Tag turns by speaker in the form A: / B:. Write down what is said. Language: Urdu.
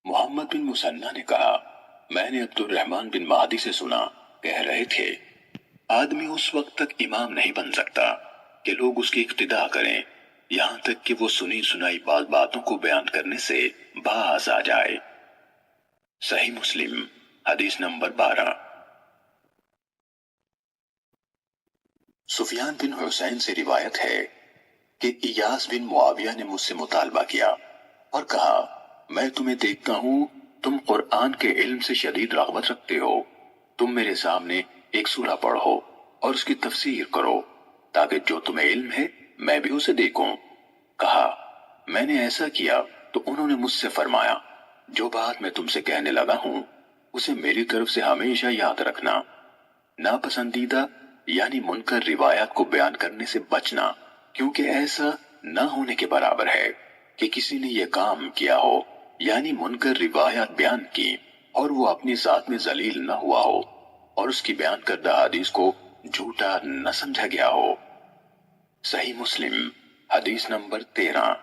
A: محمد بن مسنہ نے کہا، میں نے عبد الرحمن بن مہدی سے سنا، کہہ رہے تھے آدمی اس وقت تک امام نہیں بن سکتا کہ لوگ اس کی اقتداء کریں، یہاں تک کہ وہ سنی سنائی باتوں کو بیان کرنے سے باز آ جائے۔ صحیح مسلم حدیث نمبر 12۔ سفیان بن حسین سے روایت ہے کہ ایاس بن معاویہ نے مجھ سے مطالبہ کیا اور کہا، میں تمہیں دیکھتا ہوں تم قرآن کے علم سے شدید رغبت رکھتے ہو، تم میرے سامنے ایک سورہ پڑھو اور اس کی تفسیر کرو تاکہ جو تمہیں علم ہے میں بھی اسے دیکھوں۔ کہا، میں نے ایسا کیا تو انہوں نے مجھ سے فرمایا، جو بات میں تم سے کہنے لگا ہوں اسے میری طرف سے ہمیشہ یاد رکھنا، ناپسندیدہ یعنی منکر روایات کو بیان کرنے سے بچنا، کیونکہ ایسا نہ ہونے کے برابر ہے کہ کسی نے یہ کام کیا ہو یعنی منکر روایات بیان کی اور وہ اپنی ذات میں ذلیل نہ ہوا ہو اور اس کی بیان کردہ حدیث کو جھوٹا نہ سمجھا گیا ہو۔ صحیح مسلم حدیث نمبر 13۔